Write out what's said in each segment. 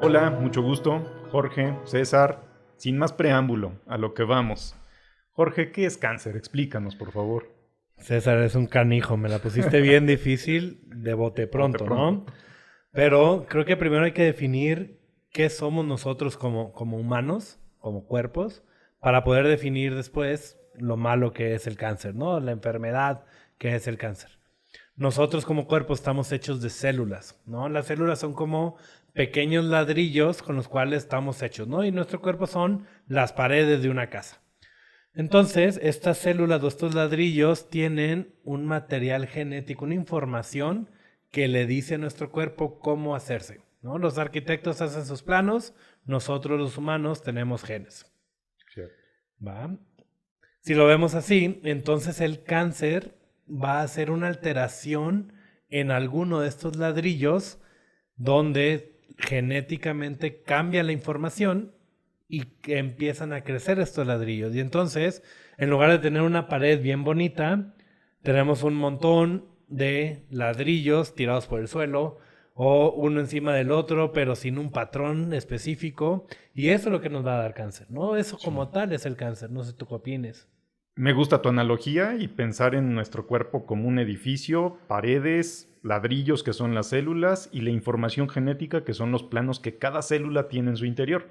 Hola, mucho gusto. Jorge, César. Sin más preámbulo, a lo que vamos. Jorge, ¿qué es cáncer? Explícanos, por favor. César, es un canijo, me la pusiste bien difícil de bote Bote pronto, pronto. ¿no? Pero creo que primero hay que definir qué somos nosotros como humanos, como cuerpos, para poder definir después lo malo que es el cáncer, ¿no? La enfermedad que es el cáncer. Nosotros como cuerpo estamos hechos de células, ¿no? Las células son como pequeños ladrillos con los cuales estamos hechos, ¿no? Y nuestro cuerpo son las paredes de una casa. Entonces, estas células o estos ladrillos tienen un material genético, una información que le dice a nuestro cuerpo cómo hacerse, ¿no? Los arquitectos hacen sus planos, nosotros los humanos tenemos genes, Cierto. ¿va? Si lo vemos así, entonces el cáncer va a ser una alteración en alguno de estos ladrillos donde genéticamente cambia la información y que empiezan a crecer estos ladrillos. Y entonces, en lugar de tener una pared bien bonita, tenemos un montón de ladrillos tirados por el suelo o uno encima del otro, pero sin un patrón específico. Y eso es lo que nos va a dar cáncer, ¿no? Eso Sí. como tal es el cáncer, no sé tú qué opines. Me gusta tu analogía y pensar en nuestro cuerpo como un edificio, paredes, ladrillos que son las células y la información genética que son los planos que cada célula tiene en su interior.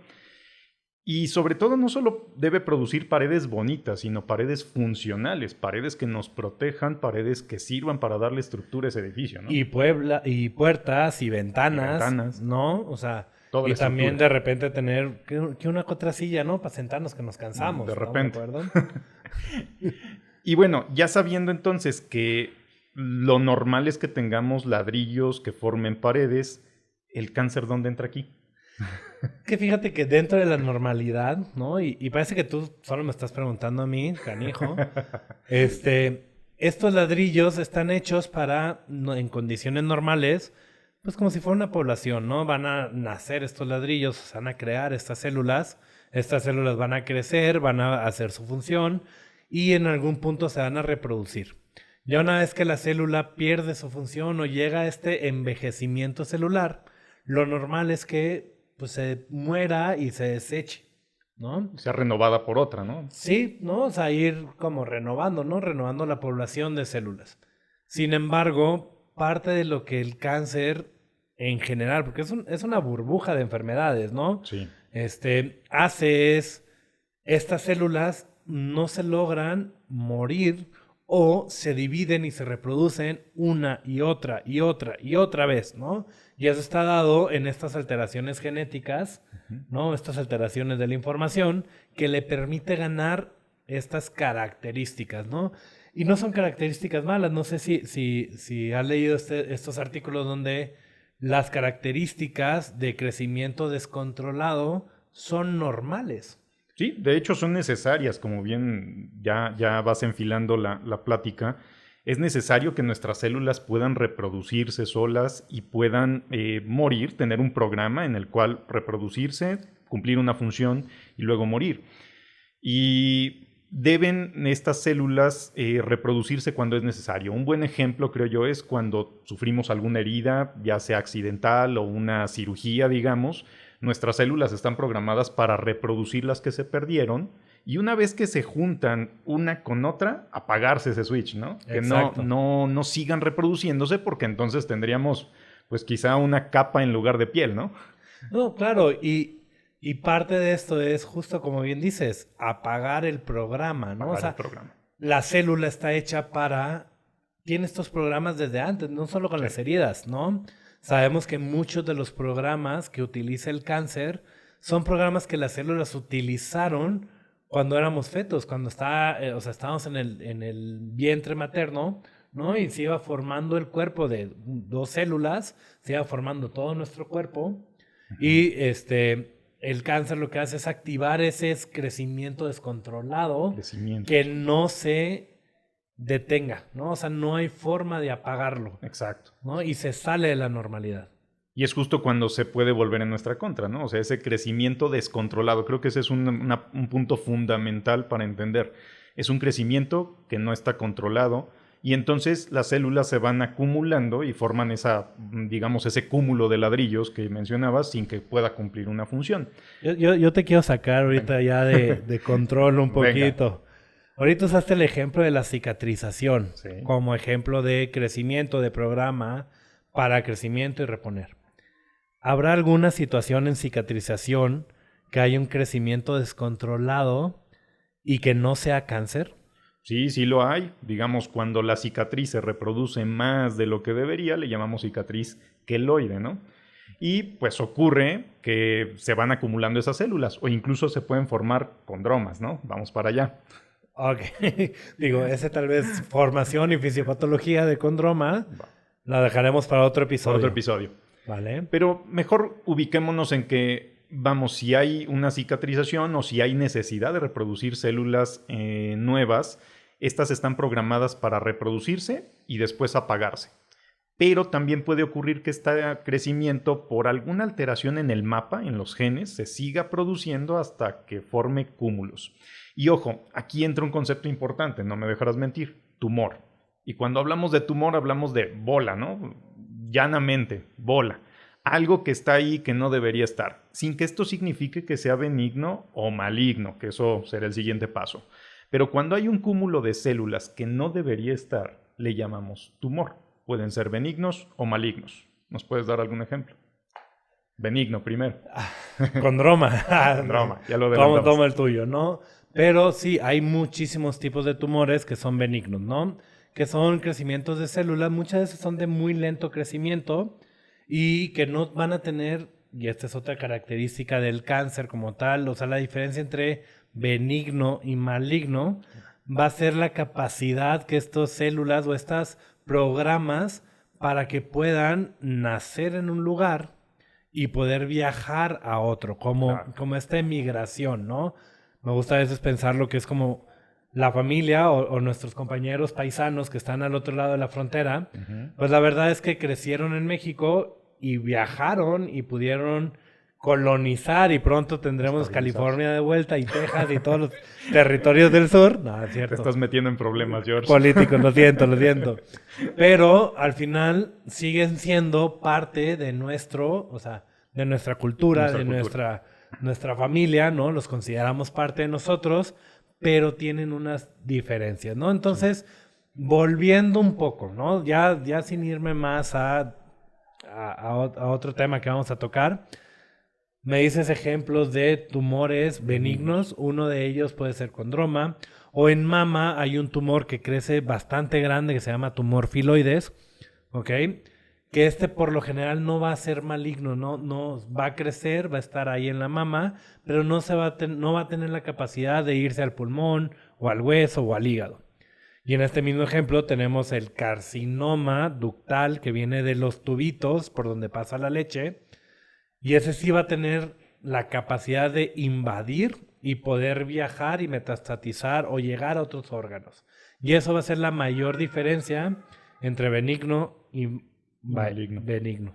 Y sobre todo no solo debe producir paredes bonitas, sino paredes funcionales, paredes que nos protejan, paredes que sirvan para darle estructura a ese edificio, ¿no? Y, y puertas y Y ventanas, ventanas, ¿no? O sea, toda la y también estructura. de repente tener que una otra silla, ¿no? Para sentarnos que nos De cansamos, ¿estamos de repente. acuerdo? Y bueno, ya sabiendo entonces que lo normal es que tengamos ladrillos que formen paredes, ¿el cáncer dónde entra aquí? Que fíjate que dentro de la normalidad, ¿no? Y parece que tú solo me estás preguntando a mí, canijo. Estos ladrillos están hechos para, en condiciones normales, pues como si fuera una población, ¿no? Van a nacer estos ladrillos, se van a crear estas células van a crecer, van a hacer su función y en algún punto se van a reproducir. Ya una vez que la célula pierde su función o llega a este envejecimiento celular, lo normal es que pues, se muera y se deseche, ¿no? Sea renovada por otra, ¿no? Sí, ¿no? O sea, ir como renovando, ¿no? Renovando la población de células. Sin embargo, parte de lo que el cáncer en general, porque es una burbuja de enfermedades, ¿no? Sí. Hace es, estas células no se logran morir o se dividen y se reproducen una y otra y otra y otra vez, ¿no? Y eso está dado en estas alteraciones genéticas, ¿no? Estas alteraciones de la información que le permite ganar estas características, ¿no? Y no son características malas, no sé si has leído estos artículos donde las características de crecimiento descontrolado son normales. Sí, de hecho son necesarias, como bien ya vas enfilando la plática. Es necesario que nuestras células puedan reproducirse solas y puedan morir, tener un programa en el cual reproducirse, cumplir una función y luego morir. Y deben estas células reproducirse cuando es necesario. Un buen ejemplo, creo yo, es cuando sufrimos alguna herida, ya sea accidental o una cirugía, digamos. Nuestras células están programadas para reproducir las que se perdieron y una vez que se juntan una con otra, apagarse ese switch, ¿no? Que Exacto. no sigan reproduciéndose porque entonces tendríamos pues quizá una capa en lugar de piel, ¿no? No, claro, y parte de esto es justo como bien dices, apagar el programa, ¿no? O Apagar el sea, programa. la célula está hecha tiene estos programas desde antes, no solo con Sí. las heridas, ¿no? Sabemos que muchos de los programas que utiliza el cáncer son programas que las células utilizaron cuando éramos fetos, cuando o sea, estábamos en el vientre materno, ¿no? Y se iba formando el cuerpo de dos células, se iba formando todo nuestro cuerpo y el cáncer lo que hace es activar ese crecimiento descontrolado que Crecimientos. no se detenga, ¿no? O sea, no hay forma de apagarlo, Exacto. ¿no? Y se sale de la normalidad. Y es justo cuando se puede volver en nuestra contra, ¿no? O sea, ese crecimiento descontrolado. Creo que ese es un punto fundamental para entender. Es un crecimiento que no está controlado Y entonces las células se van acumulando y forman ese cúmulo de ladrillos que mencionabas sin que pueda cumplir una función. Yo te quiero sacar ahorita ya de control un poquito. Venga. Ahorita usaste el ejemplo de la cicatrización como ejemplo de crecimiento, de programa para crecimiento y reponer. ¿Habrá alguna situación en cicatrización que haya un crecimiento descontrolado y que no sea cáncer? Sí, sí lo hay. Digamos, cuando la cicatriz se reproduce más de lo que debería, le llamamos cicatriz queloide, ¿no? Y pues ocurre que se van acumulando esas células o incluso se pueden formar condromas, ¿no? Vamos para allá. Ok. Digo, ese tal vez formación y fisiopatología de condroma la dejaremos para otro episodio. Para otro episodio. Vale. Pero mejor ubiquémonos en que si hay una cicatrización o si hay necesidad de reproducir células nuevas, estas están programadas para reproducirse y después apagarse. Pero también puede ocurrir que este crecimiento, por alguna alteración en el mapa, en los genes, se siga produciendo hasta que forme cúmulos. Y ojo, aquí entra un concepto importante, no me dejarás mentir, tumor. Y cuando hablamos de tumor, hablamos de bola, ¿no? Llanamente, bola. Algo que está ahí que no debería estar, sin que esto signifique que sea benigno o maligno, que eso será el siguiente paso. Pero cuando hay un cúmulo de células que no debería estar, le llamamos tumor. Pueden ser benignos o malignos. ¿Nos puedes dar algún ejemplo? Benigno primero. Condroma. Condroma, ya lo adelantamos. Toma el tuyo, ¿no? Pero sí, hay muchísimos tipos de tumores que son benignos, ¿no? Que son crecimientos de células, muchas veces son de muy lento crecimiento y que no van a tener, y esta es otra característica del cáncer como tal, o sea, la diferencia entre benigno y maligno va a ser la capacidad que estas células o estos programas para que puedan nacer en un lugar y poder viajar a otro, como esta emigración, ¿no? Me gusta a veces pensar lo que es como la familia o nuestros compañeros paisanos que están al otro lado de la frontera, pues la verdad es que crecieron en México y viajaron y pudieron colonizar y pronto tendremos California de vuelta y Texas y todos los territorios del sur. No, es cierto. Te estás metiendo en problemas, George. Políticos, lo siento. Pero al final siguen siendo parte de de nuestra cultura, nuestra familia, ¿no? Los consideramos parte de nosotros, pero tienen unas diferencias, ¿no? Entonces, volviendo un poco, ¿no? Ya sin irme más a otro tema que vamos a tocar, me dices ejemplos de tumores benignos, uno de ellos puede ser condroma, o en mama hay un tumor que crece bastante grande que se llama tumor filoides, ¿ok? Que por lo general no va a ser maligno, no va a crecer, va a estar ahí en la mama, pero no va a tener la capacidad de irse al pulmón o al hueso o al hígado. Y en este mismo ejemplo tenemos el carcinoma ductal que viene de los tubitos por donde pasa la leche, y ese sí va a tener la capacidad de invadir y poder viajar y metastatizar o llegar a otros órganos. Y eso va a ser la mayor diferencia entre benigno y benigno.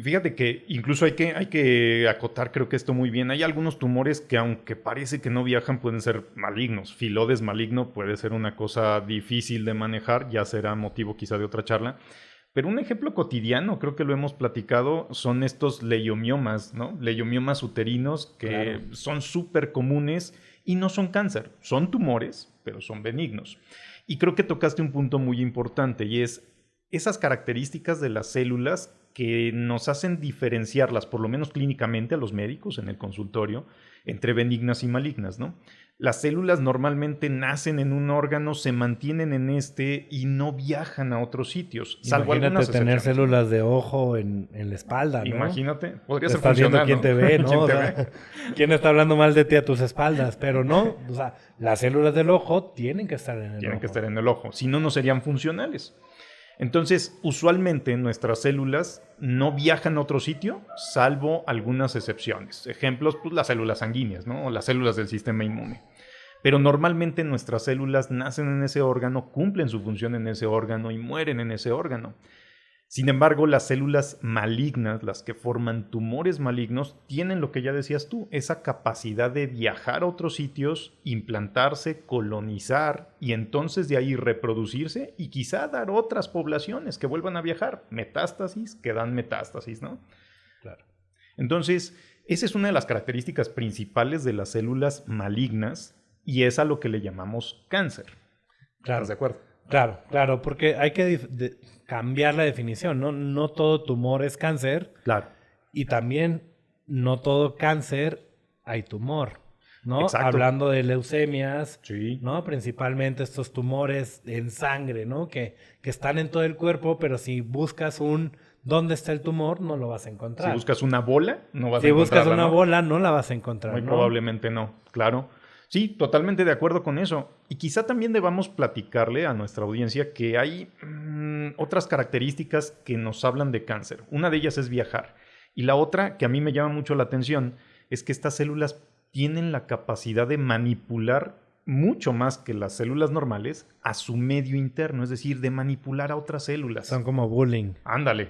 Fíjate que incluso hay que acotar, creo que esto muy bien. Hay algunos tumores que, aunque parece que no viajan, pueden ser malignos. Filodes maligno puede ser una cosa difícil de manejar, ya será motivo quizá de otra charla. Pero un ejemplo cotidiano, creo que lo hemos platicado, son estos leiomiomas, ¿no? Leiomiomas uterinos que son súper comunes y no son cáncer. Son tumores, pero son benignos. Y creo que tocaste un punto muy importante y es esas características de las células que nos hacen diferenciarlas, por lo menos clínicamente a los médicos en el consultorio, entre benignas y malignas, ¿no? Las células normalmente nacen en un órgano, se mantienen en y no viajan a otros sitios, salvo algunas excepciones. Tener células de ojo en la espalda, ¿no? Imagínate, podría ser funcional, ¿no? ¿Quién te ve, no? ¿Quién está hablando mal de ti a tus espaldas? Pero no, o sea, las células del ojo tienen que estar en el ojo. Tienen que estar en el ojo, si no, no serían funcionales. Entonces, usualmente nuestras células no viajan a otro sitio, salvo algunas excepciones. Ejemplos, pues las células sanguíneas, ¿no? O las células del sistema inmune. Pero normalmente nuestras células nacen en ese órgano, cumplen su función en ese órgano y mueren en ese órgano. Sin embargo, las células malignas, las que forman tumores malignos, tienen lo que ya decías tú, esa capacidad de viajar a otros sitios, implantarse, colonizar y entonces de ahí reproducirse y quizá dar otras poblaciones que vuelvan a viajar. Metástasis, que dan metástasis, ¿no? Claro. Entonces, esa es una de las características principales de las células malignas y es a lo que le llamamos cáncer. Claro. ¿Estás de acuerdo? Claro, porque hay que cambiar la definición, ¿no? No todo tumor es cáncer. Claro. Y también no todo cáncer hay tumor, ¿no? Exacto. Hablando de leucemias, sí. ¿no? Principalmente estos tumores en sangre, ¿no? Que están en todo el cuerpo, pero si buscas ¿dónde está el tumor? No lo vas a encontrar. Si buscas una bola, no vas a encontrarla. Si buscas una bola, no la vas a encontrar, Muy ¿no? probablemente no, claro. Sí, totalmente de acuerdo con eso. Y quizá también debamos platicarle a nuestra audiencia que hay otras características que nos hablan de cáncer. Una de ellas es viajar. Y la otra, que a mí me llama mucho la atención, es que estas células tienen la capacidad de manipular mucho más que las células normales a su medio interno, es decir, de manipular a otras células. Son como bullying. Ándale.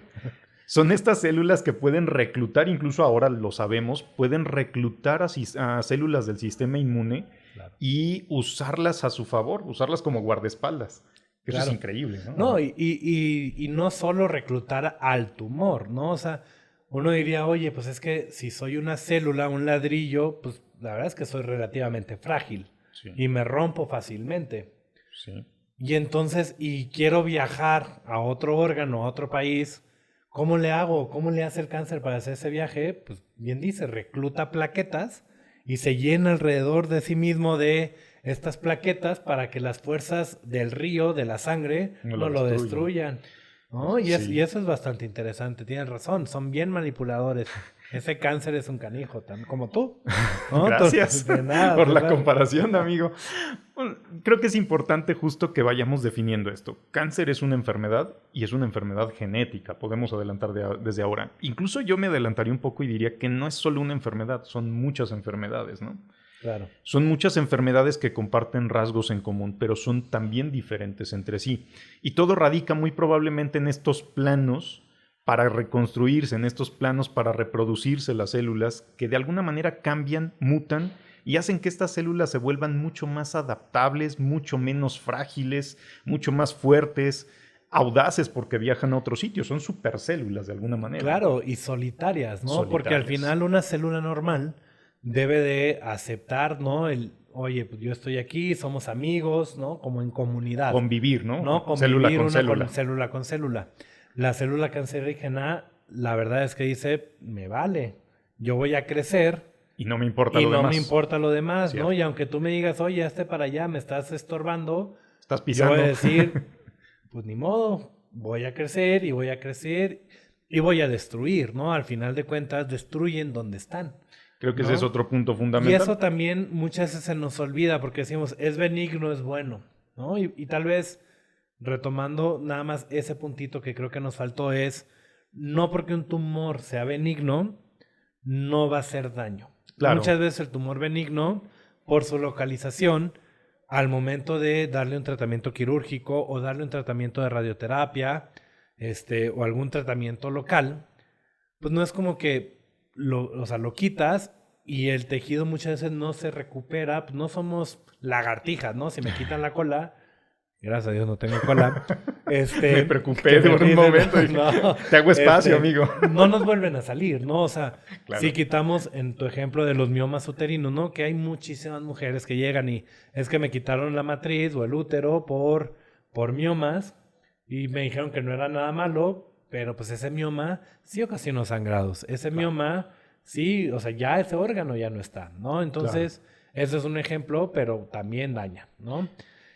Son estas células que pueden reclutar, incluso ahora lo sabemos, pueden reclutar a células del sistema inmune y usarlas a su favor, usarlas como guardaespaldas. Eso es increíble, ¿no? No, y no solo reclutar al tumor, ¿no? O sea, uno diría, oye, pues es que si soy una célula, un ladrillo, pues la verdad es que soy relativamente frágil y me rompo fácilmente. Sí. Y entonces, quiero viajar a otro órgano, a otro país. ¿Cómo le hago? ¿Cómo le hace el cáncer para hacer ese viaje? Pues bien dice, recluta plaquetas y se llena alrededor de sí mismo de estas plaquetas para que las fuerzas del río, de la sangre, no lo destruyan. ¿No? Y eso es bastante interesante, tienes razón, son bien manipuladores. Ese cáncer es un canijo, como tú, ¿no? Gracias por la comparación, amigo. Bueno, creo que es importante justo que vayamos definiendo esto. Cáncer es una enfermedad y es una enfermedad genética, podemos adelantar desde ahora. Incluso yo me adelantaría un poco y diría que no es solo una enfermedad, son muchas enfermedades, ¿no? Claro. Son muchas enfermedades que comparten rasgos en común, pero son también diferentes entre sí. Y todo radica muy probablemente en estos planos para reconstruirse, en estos planos para reproducirse las células que de alguna manera cambian, mutan y hacen que estas células se vuelvan mucho más adaptables, mucho menos frágiles, mucho más fuertes, audaces porque viajan a otros sitios. Son supercélulas de alguna manera. Claro, y solitarias, ¿no? Porque al final una célula normal debe de aceptar, ¿no? Oye, pues yo estoy aquí, somos amigos, ¿no? Como en comunidad. Convivir, ¿no? Convivir célula con célula. Célula con célula. La célula cancerígena, la verdad es que dice, me vale, yo voy a crecer. Y no me importa lo demás. Y no me importa lo demás, ¿no? Y aunque tú me digas, oye, hazte para allá, me estás estorbando. Estás pisando. Yo voy a decir, pues ni modo, voy a crecer y voy a crecer y voy a destruir, ¿no? Al final de cuentas, destruyen donde están. Creo que ese es otro punto fundamental. Y eso también muchas veces se nos olvida porque decimos, es benigno, es bueno, ¿no? Y tal vez, retomando nada más ese puntito que creo que nos faltó es, no porque un tumor sea benigno, no va a hacer daño. Claro. Muchas veces el tumor benigno, por su localización, al momento de darle un tratamiento quirúrgico o darle un tratamiento de radioterapia, o algún tratamiento local, pues no es como que lo quitas y el tejido muchas veces no se recupera. Pues no somos lagartijas, ¿no? Si me quitan la cola, gracias a Dios no tengo cola. Me preocupé de un momento. No, te hago espacio, amigo. No nos vuelven a salir, ¿no? O sea, claro. Si quitamos en tu ejemplo de los miomas uterinos, ¿no? Que hay muchísimas mujeres que llegan y es que me quitaron la matriz o el útero por miomas y me dijeron que no era nada malo. Pero pues ese mioma sí ocasionó sangrados. Ese mioma sí, o sea, ya ese órgano ya no está, ¿no? Entonces, ese es un ejemplo, pero también daña, ¿no?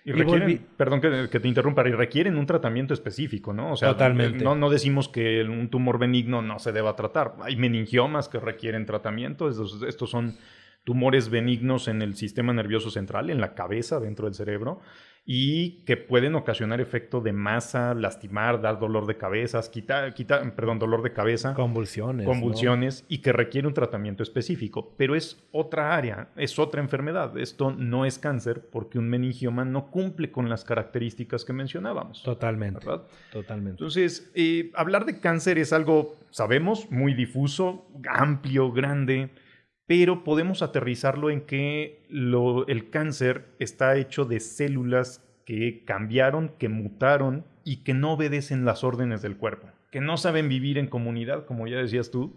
Y requieren, perdón que te interrumpa, y requieren un tratamiento específico, ¿no? O sea, totalmente. No decimos que un tumor benigno no se deba tratar. Hay meningiomas que requieren tratamiento. Estos son tumores benignos en el sistema nervioso central, en la cabeza, dentro del cerebro. y que pueden ocasionar efecto de masa, lastimar, dar dolor de cabeza, dolor de cabeza, convulsiones, ¿no? Y que requiere un tratamiento específico. Pero es otra área, es otra enfermedad. Esto no es cáncer porque un meningioma no cumple con las características que mencionábamos. Totalmente. ¿Verdad? Totalmente. Entonces, hablar de cáncer es algo, sabemos, muy difuso, amplio, grande, pero podemos aterrizarlo en que el cáncer está hecho de células que cambiaron, que mutaron y que no obedecen las órdenes del cuerpo, que no saben vivir en comunidad, como ya decías tú,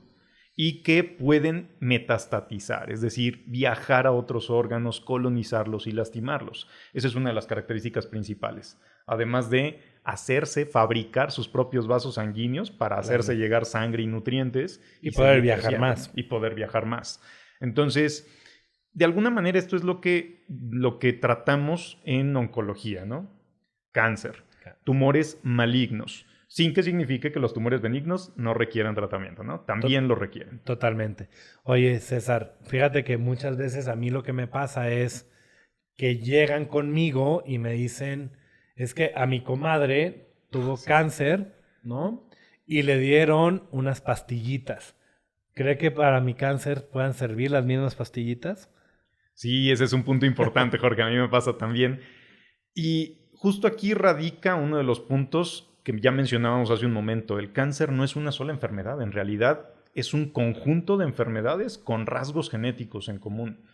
y que pueden metastatizar, es decir, viajar a otros órganos, colonizarlos y lastimarlos. Esa es una de las características principales. Además de fabricar sus propios vasos sanguíneos para hacerse llegar sangre y nutrientes. Y poder viajar más. Y poder viajar más. Entonces, de alguna manera esto es lo que tratamos en oncología, ¿no? Cáncer, tumores malignos, sin que signifique que los tumores benignos no requieran tratamiento, ¿no? También lo requieren. Totalmente. Oye, César, fíjate que muchas veces a mí lo que me pasa es que llegan conmigo y me dicen, es que a mi comadre tuvo cáncer, ¿no? Y le dieron unas pastillitas. ¿Cree que para mi cáncer puedan servir las mismas pastillitas? Sí, ese es un punto importante, Jorge. A mí me pasa también. Y justo aquí radica uno de los puntos que ya mencionábamos hace un momento. El cáncer no es una sola enfermedad. En realidad es un conjunto de enfermedades con rasgos genéticos en común.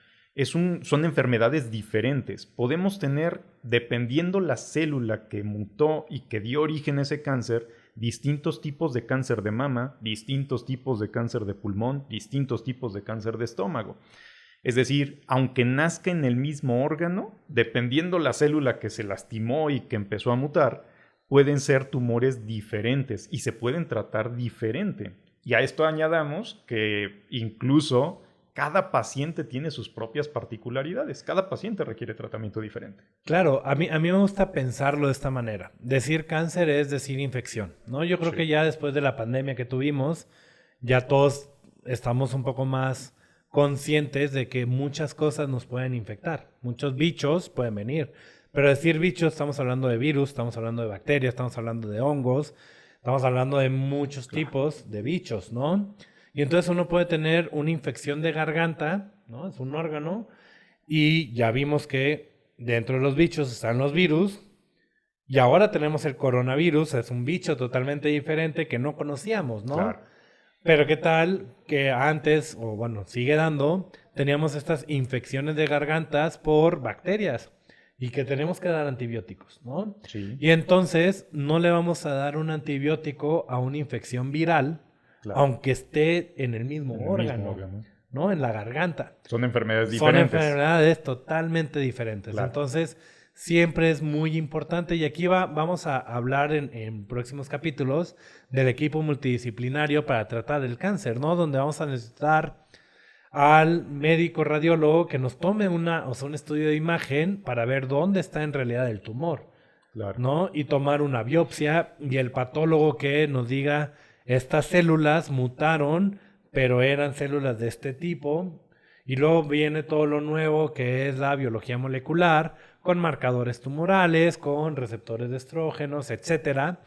Son enfermedades diferentes. Podemos tener, dependiendo la célula que mutó y que dio origen a ese cáncer, distintos tipos de cáncer de mama, distintos tipos de cáncer de pulmón, distintos tipos de cáncer de estómago. Es decir, aunque nazca en el mismo órgano, dependiendo la célula que se lastimó y que empezó a mutar, pueden ser tumores diferentes y se pueden tratar diferente. Y a esto añadamos que incluso cada paciente tiene sus propias particularidades. Cada paciente requiere tratamiento diferente. Claro, a mí me gusta pensarlo de esta manera. Decir cáncer es decir infección, ¿no? Yo creo que ya después de la pandemia que tuvimos, ya todos estamos un poco más conscientes de que muchas cosas nos pueden infectar. Muchos bichos pueden venir. Pero decir bichos, estamos hablando de virus, estamos hablando de bacterias, estamos hablando de hongos, estamos hablando de muchos tipos de bichos, ¿no? Y entonces uno puede tener una infección de garganta, ¿no? Es un órgano. Y ya vimos que dentro de los bichos están los virus. Y ahora tenemos el coronavirus, es un bicho totalmente diferente que no conocíamos, ¿no? Claro. Pero qué tal que antes, o bueno, sigue dando, teníamos estas infecciones de gargantas por bacterias y que tenemos que dar antibióticos, ¿no? Sí. Y entonces no le vamos a dar un antibiótico a una infección viral, claro, aunque esté en el mismo órgano, ¿no? En la garganta. Son enfermedades diferentes. Son enfermedades totalmente diferentes. Claro. Entonces, siempre es muy importante. Y aquí vamos a hablar en próximos capítulos del equipo multidisciplinario para tratar el cáncer, ¿no? Donde vamos a necesitar al médico radiólogo que nos tome un estudio de imagen para ver dónde está en realidad el tumor, claro, ¿no? Y tomar una biopsia, y el patólogo que nos diga estas células mutaron, pero eran células de este tipo. Y luego viene todo lo nuevo que es la biología molecular, con marcadores tumorales, con receptores de estrógenos, etcétera,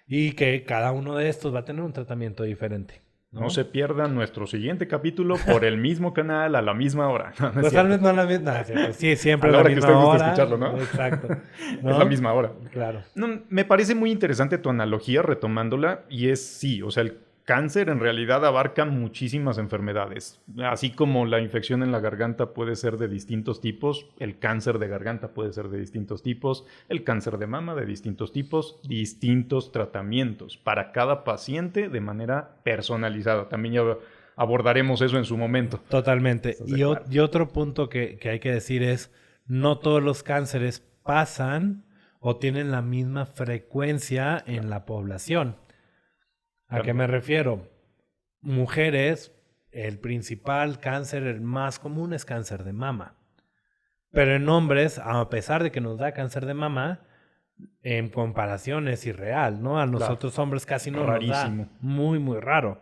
y que cada uno de estos va a tener un tratamiento diferente. No se pierdan nuestro siguiente capítulo por el mismo canal a la misma hora. Pues tal vez no a la misma. Sí, siempre a la hora que usted guste escucharlo, ¿no? Exacto. ¿No? Es la misma hora. Claro. No, me parece muy interesante tu analogía retomándola, y es sí, o sea, el cáncer en realidad abarca muchísimas enfermedades. Así como la infección en la garganta puede ser de distintos tipos, el cáncer de garganta puede ser de distintos tipos, el cáncer de mama de distintos tipos, distintos tratamientos para cada paciente de manera personalizada. También ya abordaremos eso en su momento. Totalmente. Y otro punto que hay que decir es, no todos los cánceres pasan o tienen la misma frecuencia en la población. ¿A qué me refiero? Mujeres, el principal cáncer, el más común es cáncer de mama. Pero en hombres, a pesar de que nos da cáncer de mama, en comparación es irreal, ¿no? A nosotros hombres casi no nos da. Muy, muy raro.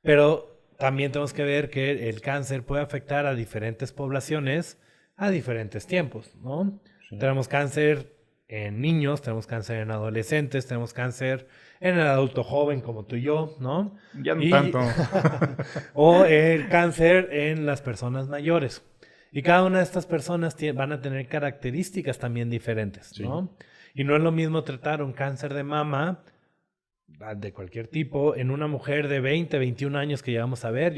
Pero también tenemos que ver que el cáncer puede afectar a diferentes poblaciones a diferentes tiempos, ¿no? Sí. Tenemos cáncer en niños, tenemos cáncer en adolescentes, tenemos cáncer en el adulto joven como tú y yo, ¿no? Ya no tanto. O el cáncer en las personas mayores. Y cada una de estas personas van a tener características también diferentes, ¿no? Sí. Y no es lo mismo tratar un cáncer de mama de cualquier tipo en una mujer de 20, 21 años que llegamos a ver.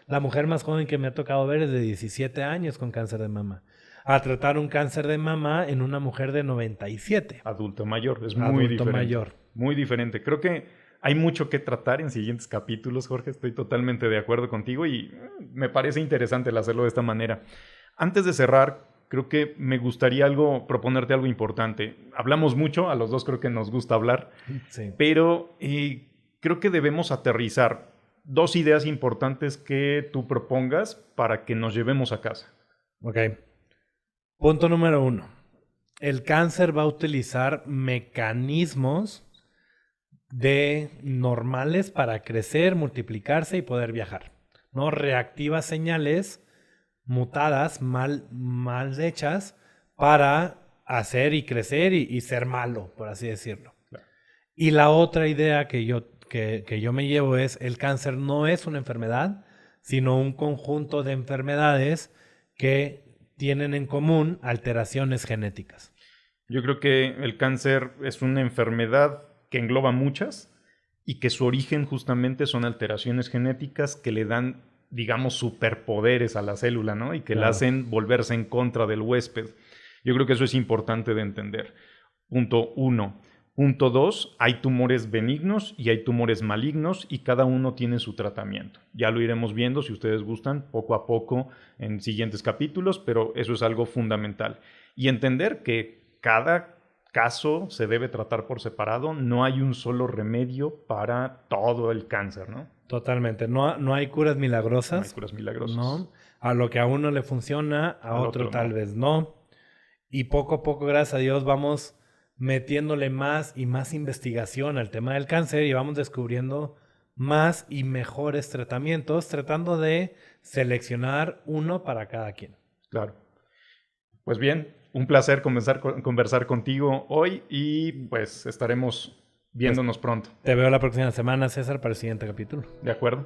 La mujer más joven que me ha tocado ver es de 17 años con cáncer de mama. A tratar un cáncer de mama en una mujer de 97. Adulto mayor, es muy diferente. Adulto mayor. Muy diferente. Creo que hay mucho que tratar en siguientes capítulos, Jorge. Estoy totalmente de acuerdo contigo y me parece interesante el hacerlo de esta manera. Antes de cerrar, creo que me gustaría proponerte algo importante. Hablamos mucho, a los dos creo que nos gusta hablar, sí. Pero creo que debemos aterrizar 2 ideas importantes que tú propongas para que nos llevemos a casa. Ok. Punto número 1. El cáncer va a utilizar mecanismos normales para crecer, multiplicarse y poder viajar. ¿No? Reactiva señales mutadas, mal hechas, para hacer y crecer y ser malo, por así decirlo. Claro. Y la otra idea que yo me llevo es: el cáncer no es una enfermedad, sino un conjunto de enfermedades que tienen en común alteraciones genéticas. Yo creo que el cáncer es una enfermedad que engloba muchas y que su origen justamente son alteraciones genéticas que le dan, digamos, superpoderes a la célula, ¿no? Y que la hacen volverse en contra del huésped. Yo creo que eso es importante de entender. Punto 1. Punto 2, hay tumores benignos y hay tumores malignos y cada uno tiene su tratamiento. Ya lo iremos viendo, si ustedes gustan, poco a poco en siguientes capítulos, pero eso es algo fundamental. Y entender que cada caso se debe tratar por separado, no hay un solo remedio para todo el cáncer, ¿no? Totalmente, no hay curas milagrosas. No hay curas milagrosas. No, a lo que a uno le funciona, a otro tal vez no. Y poco a poco, gracias a Dios, vamos metiéndole más y más investigación al tema del cáncer y vamos descubriendo más y mejores tratamientos, tratando de seleccionar uno para cada quien. Claro. Pues bien, un placer conversar contigo hoy y pues estaremos viéndonos pronto. Te veo la próxima semana, César, para el siguiente capítulo. De acuerdo.